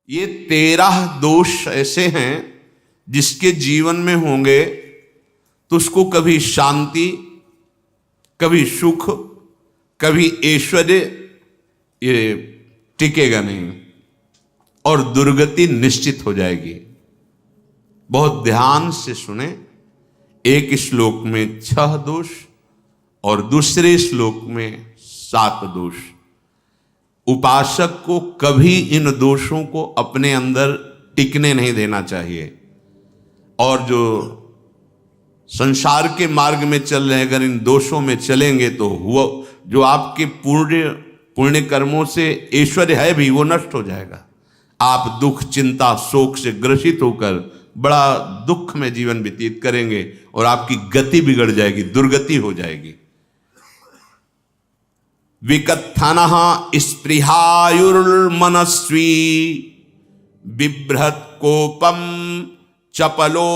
ये 13 दोष ऐसे हैं जिसके जीवन में होंगे तो उसको कभी शांति, कभी सुख, कभी ऐश्वर्य ये टिकेगा नहीं और दुर्गति निश्चित हो जाएगी। बहुत ध्यान से सुने। एक श्लोक में 6 दोष और दूसरे श्लोक में 7 दोष। उपासक को कभी इन दोषों को अपने अंदर टिकने नहीं देना चाहिए। और जो संसार के मार्ग में चल रहे हैं, अगर इन दोषों में चलेंगे तो हुआ जो आपके पुण्य कर्मों से ऐश्वर्य है भी वो नष्ट हो जाएगा। आप दुख, चिंता, शोक से ग्रसित होकर बड़ा दुख में जीवन व्यतीत करेंगे और आपकी गति बिगड़ जाएगी, दुर्गति हो जाएगी। विकत्थनः स्पृहायुर्मनस्वी बिभ्रत कोपम चपलो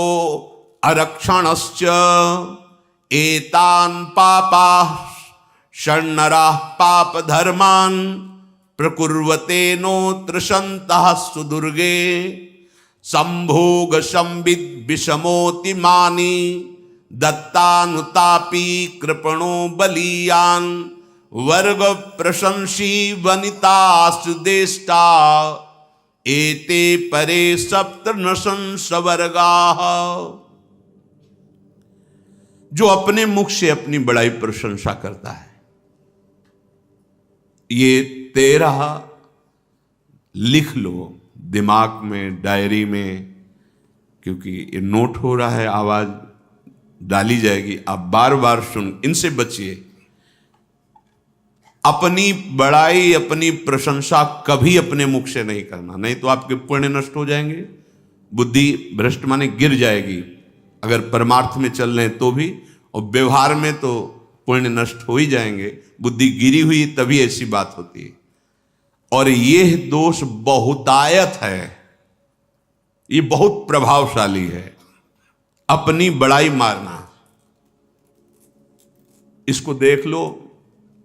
अरक्षणश्च एतान् पापाः षण्णराः पाप धर्मान् प्रकुर्वते नोत्र सन्तः सुदुर्गे संभोग संविद विषमोति मानी दत्तानुतापी कृपणो बलीयान वर्ग प्रशंसी वनितास्तु देष्टा एते परे सप्तनशंस वर्गाः। जो अपने मुख से अपनी बड़ाई प्रशंसा करता है, ये 13 लिख लो दिमाग में, डायरी में, क्योंकि ये नोट हो रहा है, आवाज डाली जाएगी, आप बार बार सुन, इनसे बचिए। अपनी बड़ाई, अपनी प्रशंसा कभी अपने मुख से नहीं करना, नहीं तो आपके पुण्य नष्ट हो जाएंगे, बुद्धि भ्रष्ट माने गिर जाएगी। अगर परमार्थ में चल रहे हैं तो भी, और व्यवहार में तो पुण्य नष्ट हो ही जाएंगे। बुद्धि गिरी हुई तभी ऐसी बात होती है। और यह दोष बहुतायत है, ये बहुत प्रभावशाली है। अपनी बड़ाई मारना, इसको देख लो,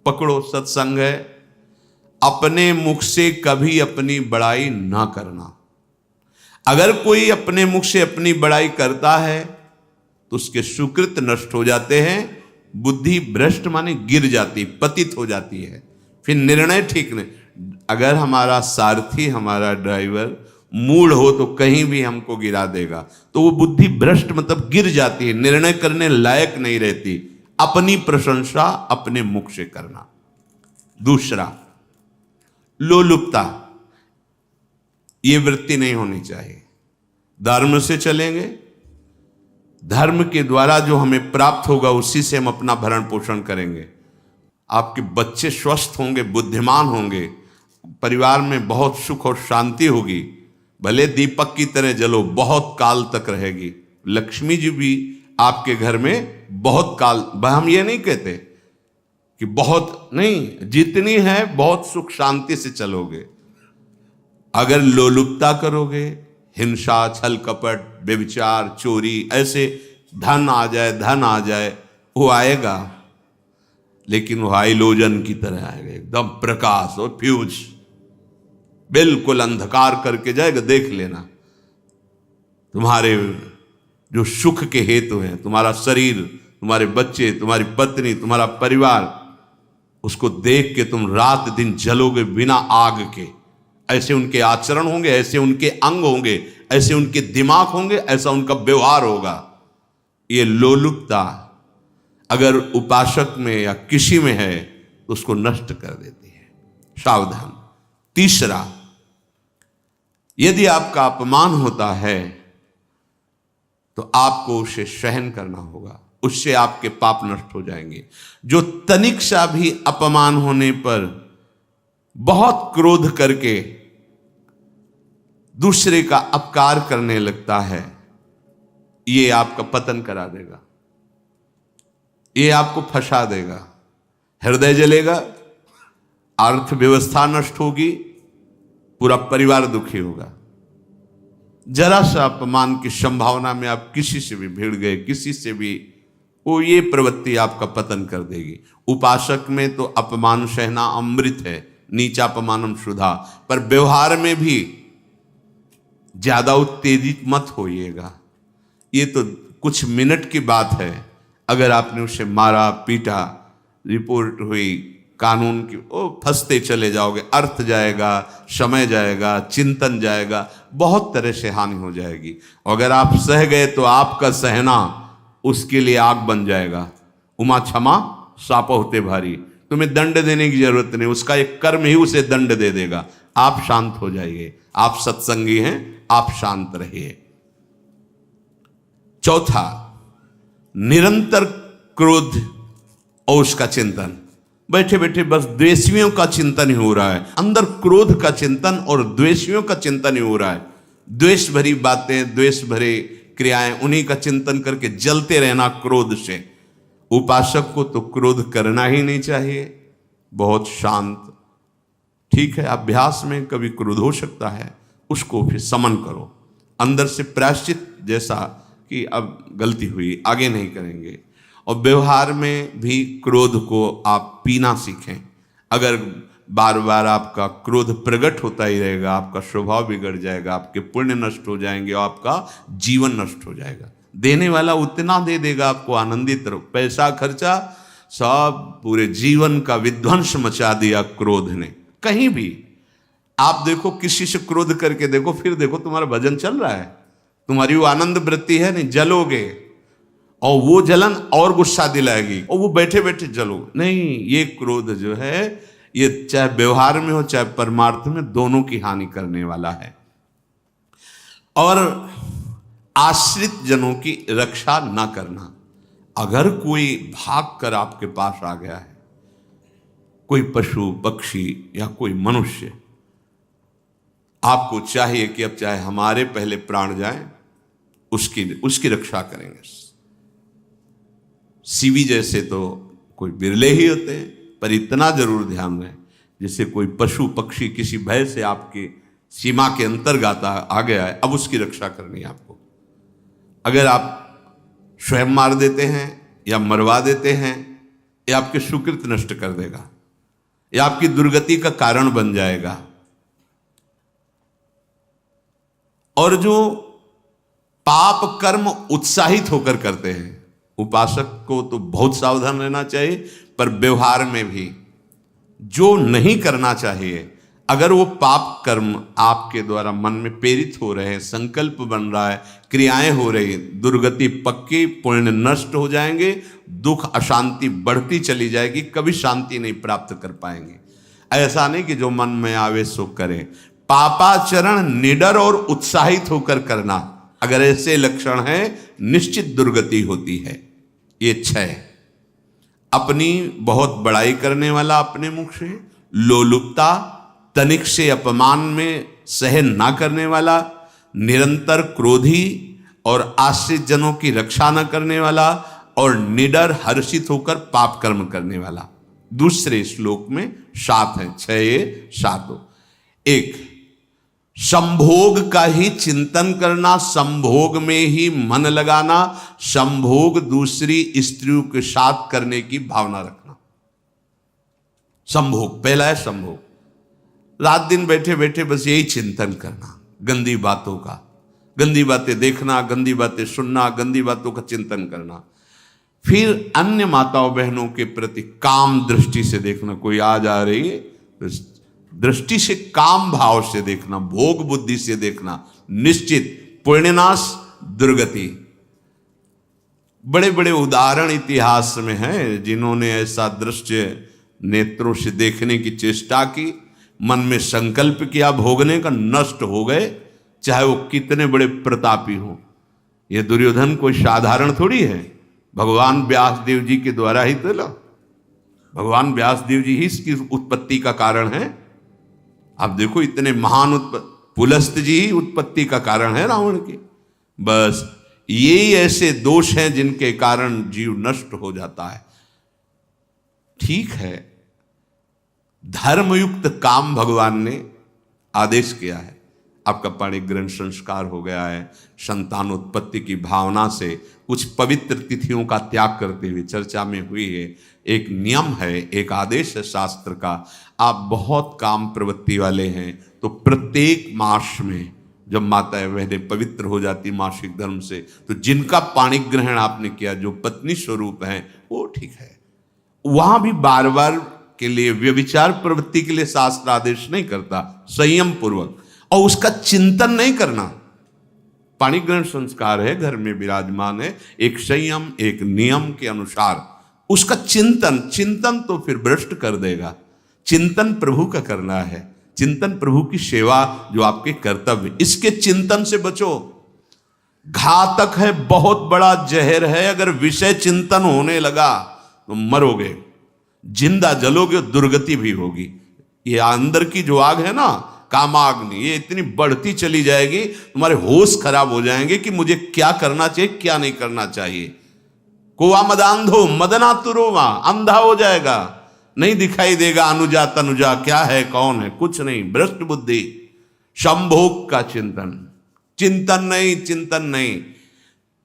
पकड़ो, सत्संग है। अपने मुख से कभी अपनी बड़ाई ना करना। अगर कोई अपने मुख से अपनी बड़ाई करता है तो उसके सुकृत नष्ट हो जाते हैं, बुद्धि भ्रष्ट माने गिर जाती, पतित हो जाती है, फिर निर्णय ठीक नहीं। अगर हमारा सारथी, हमारा ड्राइवर मूढ़ हो तो कहीं भी हमको गिरा देगा, तो वो बुद्धि भ्रष्ट मतलब गिर जाती है, निर्णय करने लायक नहीं रहती। अपनी प्रशंसा अपने मुख से करना। दूसरा, लोलुपता, ये वृत्ति नहीं होनी चाहिए। धर्म से चलेंगे, धर्म के द्वारा जो हमें प्राप्त होगा उसी से हम अपना भरण पोषण करेंगे। आपके बच्चे स्वस्थ होंगे, बुद्धिमान होंगे, परिवार में बहुत सुख और शांति होगी। भले दीपक की तरह जलो, बहुत काल तक रहेगी। लक्ष्मी जी भी आपके घर में बहुत काल, हम ये नहीं कहते कि बहुत नहीं, जितनी है बहुत सुख शांति से चलोगे। अगर लोलुपता करोगे, हिंसा, छल कपट, व्यभिचार, चोरी, ऐसे धन आ जाए, वो आएगा, लेकिन वो हाइलोजन की तरह आएगा, एकदम प्रकाश और फ्यूज, बिल्कुल अंधकार करके जाएगा। देख लेना, तुम्हारे जो सुख के हेतु हैं, तुम्हारा शरीर, तुम्हारे बच्चे, तुम्हारी पत्नी, तुम्हारा परिवार, उसको देख के तुम रात दिन जलोगे बिना आग के। ऐसे उनके आचरण होंगे, ऐसे उनके अंग होंगे, ऐसे उनके दिमाग होंगे, ऐसा उनका व्यवहार होगा। ये लोलुपता अगर उपासक में या किसी में है तो उसको नष्ट कर देती है। सावधान। तीसरा, यदि आपका अपमान होता है तो आपको उसे सहन करना होगा, उससे आपके पाप नष्ट हो जाएंगे। जो तनिक सा भी अपमान होने पर बहुत क्रोध करके दूसरे का अपकार करने लगता है, ये आपका पतन करा देगा, ये आपको फंसा देगा, हृदय जलेगा, अर्थव्यवस्था नष्ट होगी, पूरा परिवार दुखी होगा। जरा सा अपमान की संभावना में आप किसी से भी भिड़ गए, किसी से भी, वो ये प्रवृत्ति आपका पतन कर देगी। उपासक में तो अपमान सहना अमृत है, नीचापमानम सुधा, पर व्यवहार में भी ज्यादा उत्तेजित मत होइएगा। ये तो कुछ मिनट की बात है, अगर आपने उसे मारा पीटा, रिपोर्ट हुई कानून की, ओ फंसते चले जाओगे, अर्थ जाएगा, समय जाएगा, चिंतन जाएगा, बहुत तरह से हानि हो जाएगी। अगर आप सह गए तो आपका सहना उसके लिए आग बन जाएगा। उमा क्षमा साप होते भारी, तुम्हें दंड देने की जरूरत नहीं, उसका एक कर्म ही उसे दंड दे देगा। आप शांत हो जाइए, आप सत्संगी हैं, आप शांत रहिए। चौथा, निरंतर क्रोध और उसका चिंतन। बैठे बैठे बस द्वेषियों का चिंतन ही हो रहा है, अंदर क्रोध का चिंतन और द्वेषियों का चिंतन ही हो रहा है। द्वेष भरी बातें, द्वेष भरे क्रियाएं, उन्हीं का चिंतन करके जलते रहना क्रोध से। उपासक को तो क्रोध करना ही नहीं चाहिए, बहुत शांत। ठीक है, अभ्यास में कभी क्रोध हो सकता है, उसको फिर समन करो, अंदर से प्रायश्चित जैसा कि अब गलती हुई, आगे नहीं करेंगे। और व्यवहार में भी क्रोध को आप पीना सीखें। अगर बार बार आपका क्रोध प्रकट होता ही रहेगा, आपका स्वभाव बिगड़ जाएगा, आपके पुण्य नष्ट हो जाएंगे और आपका जीवन नष्ट हो जाएगा। देने वाला उतना दे देगा आपको, आनंदित रहो। पैसा खर्चा, सब पूरे जीवन का विध्वंस मचा दिया क्रोध ने। कहीं भी आप देखो, किसी से क्रोध करके देखो, फिर देखो तुम्हारा भजन चल रहा है, तुम्हारी वो आनंद वृत्ति है नहीं, जलोगे और वो जलन और गुस्सा दिलाएगी और वो बैठे बैठे जलो नहीं। ये क्रोध जो है, ये चाहे व्यवहार में हो चाहे परमार्थ में, दोनों की हानि करने वाला है। और आश्रित जनों की रक्षा ना करना। अगर कोई भाग कर आपके पास आ गया है, कोई पशु पक्षी या कोई मनुष्य, आपको चाहिए कि अब चाहे हमारे पहले प्राण जाएं, उसकी रक्षा करेंगे। सीवी जैसे तो कोई बिरले ही होते हैं, पर इतना जरूर ध्यान रहे, जैसे कोई पशु पक्षी किसी भय से आपके सीमा के अंतर्गत आ गया है, अब उसकी रक्षा करनी है आपको। अगर आप स्वयं मार देते हैं या मरवा देते हैं, यह आपके सुकृत नष्ट कर देगा, यह आपकी दुर्गति का कारण बन जाएगा। और जो पाप कर्म उत्साहित होकर करते हैं, उपासक को तो बहुत सावधान रहना चाहिए, पर व्यवहार में भी जो नहीं करना चाहिए, अगर वो पाप कर्म आपके द्वारा मन में प्रेरित हो रहे हैं, संकल्प बन रहा है, क्रियाएं हो रही, दुर्गति पक्की, पुण्य नष्ट हो जाएंगे, दुख अशांति बढ़ती चली जाएगी, कभी शांति नहीं प्राप्त कर पाएंगे। ऐसा नहीं कि जो मन में आवे सो करें। पापाचरण निडर और उत्साहित होकर करना, अगर ऐसे लक्षण है, निश्चित दुर्गति होती है। ये 6, अपनी बहुत बड़ाई करने वाला अपने मुख से, लोलुपता, तनिक से अपमान में सहन ना करने वाला, निरंतर क्रोधी और आश्रित जनों की रक्षा न करने वाला, और निडर हर्षित होकर पाप कर्म करने वाला। दूसरे श्लोक में 7 है, 6 ये 7। 1, संभोग का ही चिंतन करना, संभोग में ही मन लगाना, संभोग दूसरी स्त्रियों के साथ करने की भावना रखना। संभोग, पहला है संभोग। रात दिन बैठे बैठे बस यही चिंतन करना, गंदी बातों का, गंदी बातें देखना, गंदी बातें सुनना, गंदी बातों का चिंतन करना। फिर अन्य माताओं बहनों के प्रति काम दृष्टि से देखना, कोई आ जा रही है तो दृष्टि से, काम भाव से देखना, भोग बुद्धि से देखना, निश्चित पुण्यनाश दुर्गति। बड़े बड़े उदाहरण इतिहास में हैं जिन्होंने ऐसा दृश्य नेत्रों से देखने की चेष्टा की, मन में संकल्प किया भोगने का, नष्ट हो गए, चाहे वो कितने बड़े प्रतापी हों। ये दुर्योधन कोई साधारण थोड़ी है, भगवान व्यास देव जी के द्वारा ही तो लो, भगवान व्यास देव जी ही इसकी उत्पत्ति का कारण है। आप देखो, इतने महान पुलस्त जी ही उत्पत्ति का कारण है रावण की। बस यही ऐसे दोष हैं जिनके कारण जीव नष्ट हो जाता है। ठीक है, धर्मयुक्त काम भगवान ने आदेश किया है, आपका पाणिक ग्रंथ संस्कार हो गया है, संतानोत्पत्ति की भावना से कुछ पवित्र तिथियों का त्याग करते हुए चर्चा में हुई है। एक नियम है, एक आदेश है शास्त्र का। आप बहुत काम प्रवृत्ति वाले हैं तो प्रत्येक मास में जब माताएं बहनें पवित्र हो जाती मासिक धर्म से, तो जिनका पाणी ग्रहण आपने किया, जो पत्नी स्वरूप हैं, वो ठीक है। वहां भी बार बार के लिए व्यभिचार प्रवृत्ति के लिए शास्त्र आदेश नहीं करता, संयम पूर्वक, और उसका चिंतन नहीं करना। पाणी ग्रहण संस्कार है, घर में विराजमान है, एक संयम एक नियम के अनुसार उसका चिंतन तो फिर भ्रष्ट कर देगा। चिंतन प्रभु का करना है, चिंतन प्रभु की सेवा जो आपके कर्तव्य, इसके चिंतन से बचो। घातक है, बहुत बड़ा जहर है। अगर विषय चिंतन होने लगा तो मरोगे, जिंदा जलोगे, दुर्गति भी होगी। ये अंदर की जो आग है ना, कामाग्नि, ये इतनी बढ़ती चली जाएगी, तुम्हारे होश खराब हो जाएंगे कि मुझे क्या करना चाहिए, क्या नहीं करना चाहिए। कोवा मदांधो मदनातुरोमा, अंधा हो जाएगा, नहीं दिखाई देगा अनुजा तनुजा क्या है कौन है, कुछ नहीं, भ्रष्ट बुद्धि। संभोग का चिंतन नहीं।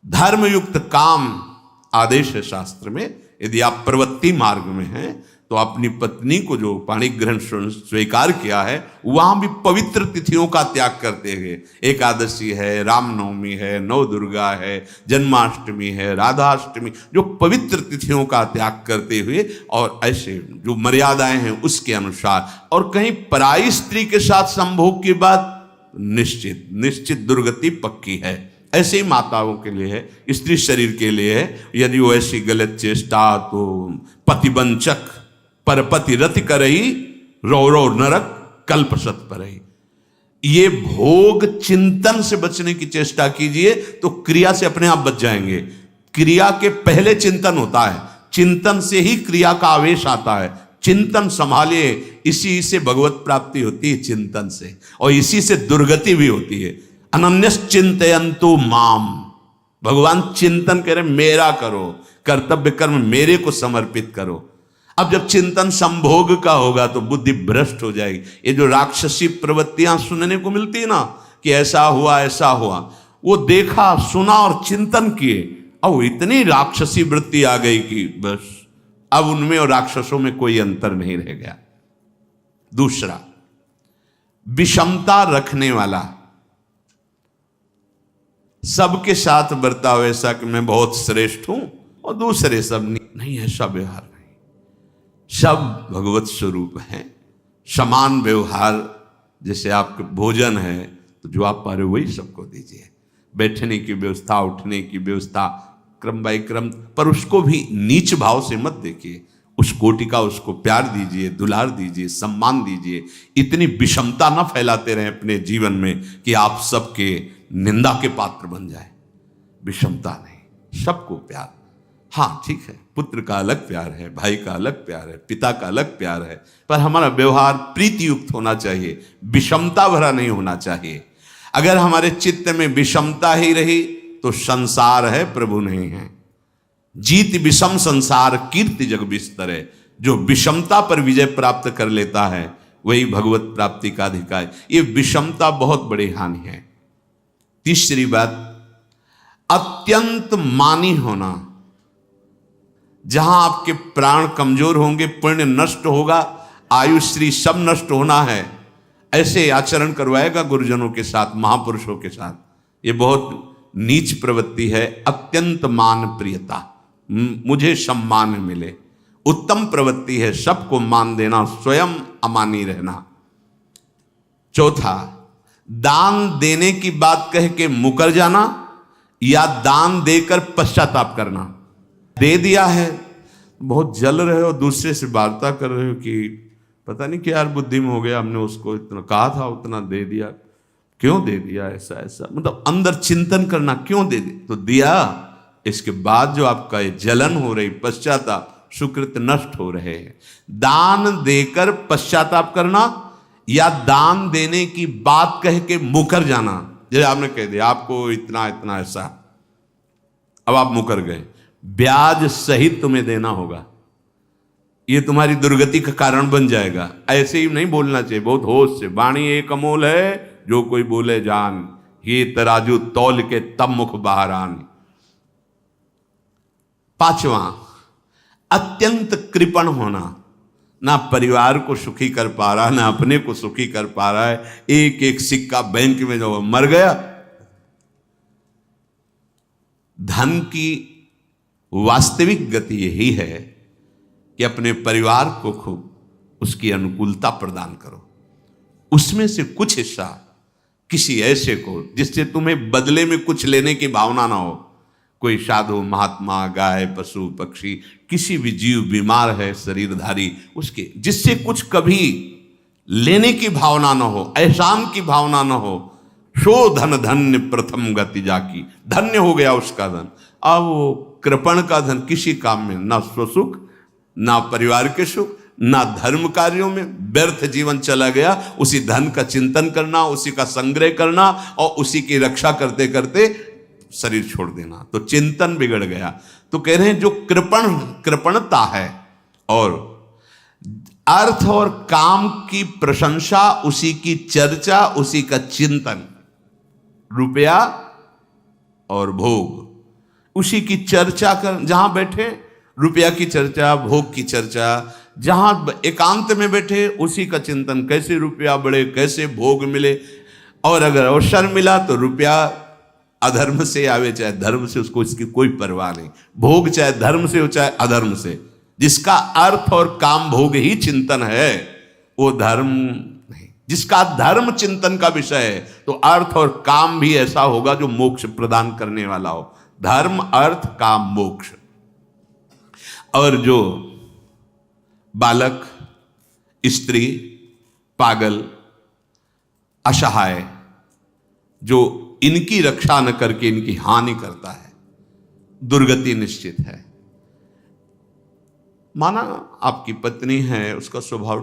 धर्मयुक्त काम आदेश है शास्त्र में। यदि आप प्रवृत्ति मार्ग में हैं तो अपनी पत्नी को जो पाणी ग्रहण स्वीकार किया है, वहां भी पवित्र तिथियों का त्याग करते हुए, एकादशी है, रामनवमी है, नव दुर्गा है, जन्माष्टमी है, राधाष्टमी, जो पवित्र तिथियों का त्याग करते हुए, और ऐसे जो मर्यादाएं हैं उसके अनुसार, और कहीं पराई स्त्री के साथ संभोग की बात निश्चित दुर्गति पक्की है। ऐसे ही माताओं के लिए है, स्त्री शरीर के लिए है। यदि वो ऐसी गलत चेष्टा, तो पतिवंचक परपति रति करई, रो नरक कल्पसत परई। ये भोग चिंतन से बचने की चेष्टा कीजिए तो क्रिया से अपने आप बच जाएंगे। क्रिया के पहले चिंतन होता है, चिंतन से ही क्रिया का आवेश आता है। चिंतन संभालिए, इसी से भगवत प्राप्ति होती है, चिंतन से, और इसी से दुर्गति भी होती है। अनन्यश्चिन्तयन्तु माम, भगवान चिंतन करें, मेरा करो, कर्तव्य कर्म मेरे को समर्पित करो। अब जब चिंतन संभोग का होगा तो बुद्धि भ्रष्ट हो जाएगी। ये जो राक्षसी प्रवृत्तियां सुनने को मिलती है ना, कि ऐसा हुआ, वो देखा सुना और चिंतन किए, अब इतनी राक्षसी वृत्ति आ गई कि बस अब उनमें और राक्षसों में कोई अंतर नहीं रह गया। दूसरा, विषमता रखने वाला, सबके साथ बर्ताव ऐसा कि मैं बहुत श्रेष्ठ हूं और दूसरे सब नहीं, ऐसा व्यवहार नहीं। सब भगवत स्वरूप हैं, समान व्यवहार। जैसे आपके भोजन है तो जो आप पा रहे हो वही सबको दीजिए, बैठने की व्यवस्था, उठने की व्यवस्था, क्रम बाय क्रम, पर उसको भी नीच भाव से मत देखिए। उस कोटि का उसको प्यार दीजिए, दुलार दीजिए, सम्मान दीजिए। इतनी विषमता न फैलाते रहें अपने जीवन में कि आप सबके निंदा के पात्र बन जाए। विषमता नहीं, सबको प्यार। हाँ ठीक है, पुत्र का अलग प्यार है, भाई का अलग प्यार है, पिता का अलग प्यार है, पर हमारा व्यवहार प्रीति युक्त होना चाहिए, विषमता भरा नहीं होना चाहिए। अगर हमारे चित्त में विषमता ही रही तो संसार है, प्रभु नहीं है। जीत विषम संसार कीर्ति जग बिस्तरे। जो विषमता पर विजय प्राप्त कर लेता है वही भगवत प्राप्ति का अधिकारी। ये विषमता बहुत बड़ी हानि है। तीसरी बात, अत्यंत मानी होना। जहां आपके प्राण कमजोर होंगे, पुण्य नष्ट होगा, आयुश्री सब नष्ट होना है, ऐसे आचरण करवाएगा गुरुजनों के साथ, महापुरुषों के साथ। ये बहुत नीच प्रवृत्ति है। अत्यंत मान प्रियता, मुझे सम्मान मिले। उत्तम प्रवृत्ति है सबको मान देना, स्वयं अमानी रहना। चौथा, दान देने की बात कह के मुकर जाना या दान देकर पश्चाताप करना। दे दिया है, बहुत जल रहे हो, दूसरे से वार्ता कर रहे हो कि पता नहीं क्या यार बुद्धि में हो गया, हमने उसको इतना कहा था, उतना दे दिया, क्यों दे दिया, ऐसा मतलब अंदर चिंतन करना, क्यों दे दिया तो दिया। इसके बाद जो आपका ये जलन हो रही, पश्चाताप, सुकृत नष्ट हो रहे हैं। दान देकर पश्चाताप करना या दान देने की बात कह के मुकर जाना। जैसे आपने कह दिया आपको इतना इतना ऐसा, अब आप मुकर गए, ब्याज सहित तुम्हें देना होगा, ये तुम्हारी दुर्गति का कारण बन जाएगा। ऐसे ही नहीं बोलना चाहिए, बहुत होश से। वाणी एक अमोल है, जो कोई बोले जान, ये तराजू तौल के तब मुख बाहर आन। पांचवा, अत्यंत कृपण होना। ना परिवार को सुखी कर पा रहा, ना अपने को सुखी कर पा रहा है। एक एक सिक्का बैंक में जो मर गया। धन की वास्तविक गति यही है कि अपने परिवार को खूब उसकी अनुकूलता प्रदान करो, उसमें से कुछ हिस्सा किसी ऐसे को जिससे तुम्हें बदले में कुछ लेने की भावना ना हो। कोई साधु महात्मा, गाय, पशु पक्षी, किसी भी जीव बीमार है शरीरधारी, उसके जिससे कुछ कभी लेने की भावना ना हो, एहसान की भावना ना हो। सो धन धन्य प्रथम गति जाकी, धन्य हो गया उसका धन। अब वो कृपण का धन किसी काम में ना स्वसुख, ना परिवार के सुख, ना धर्म कार्यों में, व्यर्थ जीवन चला गया। उसी धन का चिंतन करना, उसी का संग्रह करना और उसी की रक्षा करते करते शरीर छोड़ देना, तो चिंतन बिगड़ गया। तो कह रहे हैं जो कृपणता है और अर्थ और काम की प्रशंसा, उसी की चर्चा, उसी का चिंतन, रुपया और भोग, उसी की चर्चा कर, जहां बैठे रुपया की चर्चा, भोग की चर्चा, जहां एकांत में बैठे उसी का चिंतन, कैसे रुपया बढ़े, कैसे भोग मिले। और अगर अवसर मिला तो रुपया अधर्म से आवे चाहे धर्म से, उसको इसकी कोई परवाह नहीं। भोग चाहे धर्म से हो चाहे अधर्म से, जिसका अर्थ और काम भोग ही चिंतन है वो धर्म नहीं। जिसका धर्म चिंतन का विषय है तो अर्थ और काम भी ऐसा होगा जो मोक्ष प्रदान करने वाला हो। धर्म, अर्थ, काम, मोक्ष। और जो बालक, स्त्री, पागल, असहाय, जो इनकी रक्षा न करके इनकी हानि करता है, दुर्गति निश्चित है। माना आपकी पत्नी है, उसका स्वभाव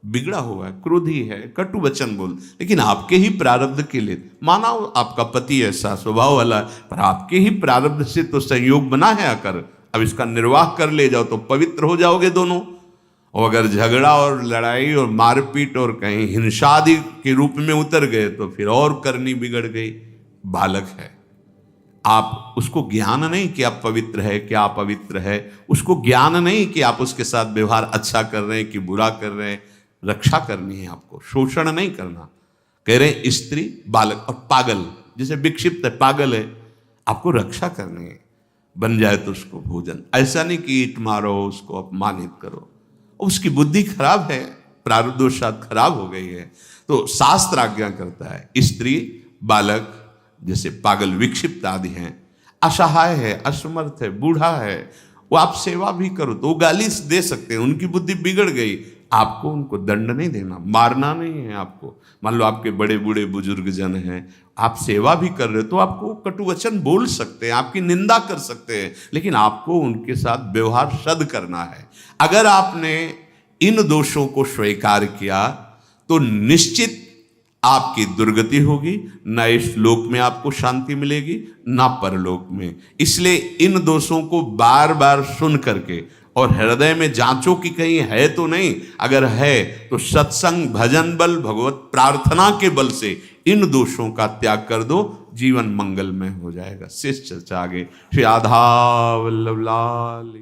बिगड़ा हुआ है, क्रोधी है, कटु वचन बोल, लेकिन आपके ही प्रारब्ध के लिए, माना आपका पति ऐसा स्वभाव वाला है, पर आपके ही प्रारब्ध से तो संयोग बना है आकर, अब इसका निर्वाह कर ले जाओ तो पवित्र हो जाओगे दोनों। और अगर झगड़ा और लड़ाई और मारपीट और कहीं हिंसादि के रूप में उतर गए तो फिर और करनी बिगड़ गई। बालक है, आप उसको ज्ञान नहीं कि आप पवित्र है, कि आप पवित्र है, उसको ज्ञान नहीं कि आप उसके साथ व्यवहार अच्छा कर रहे हैं कि बुरा कर रहे हैं। रक्षा करनी है आपको, शोषण नहीं करना। कह रहे हैं स्त्री, बालक और पागल, जैसे विक्षिप्त है, पागल है, आपको रक्षा करनी है। बन जाए तो उसको भोजन, ऐसा नहीं कि ईंट मारो, उसको अपमानित करो, उसकी बुद्धि खराब है, प्रारब्धवशात खराब हो गई है। तो शास्त्र आज्ञा करता है स्त्री, बालक, जैसे पागल, विक्षिप्त आदि हैं, असहाय है, असमर्थ है, बूढ़ा है, वो आप सेवा भी करो तो वो गाली दे सकते हैं, उनकी बुद्धि बिगड़ गई। आपको उनको दंड नहीं देना, मारना नहीं है आपको। मान लो आपके बड़े बूढ़े बुजुर्ग जन हैं, आप सेवा भी कर रहे हो तो आपको कटु वचन बोल सकते हैं, आपकी निंदा कर सकते हैं, लेकिन आपको उनके साथ व्यवहार सद करना है। अगर आपने इन दोषों को स्वीकार किया तो निश्चित आपकी दुर्गति होगी, न इस लोक में आपको शांति मिलेगी न परलोक में। इसलिए इन दोषों को बार बार सुन करके और हृदय में जांचो कि कहीं है तो नहीं। अगर है तो सत्संग, भजन बल, भगवत प्रार्थना के बल से इन दोषों का त्याग कर दो, जीवन मंगलमय हो जाएगा। शेष चर्चा आगे। श्री राधा वल्लभ लाल।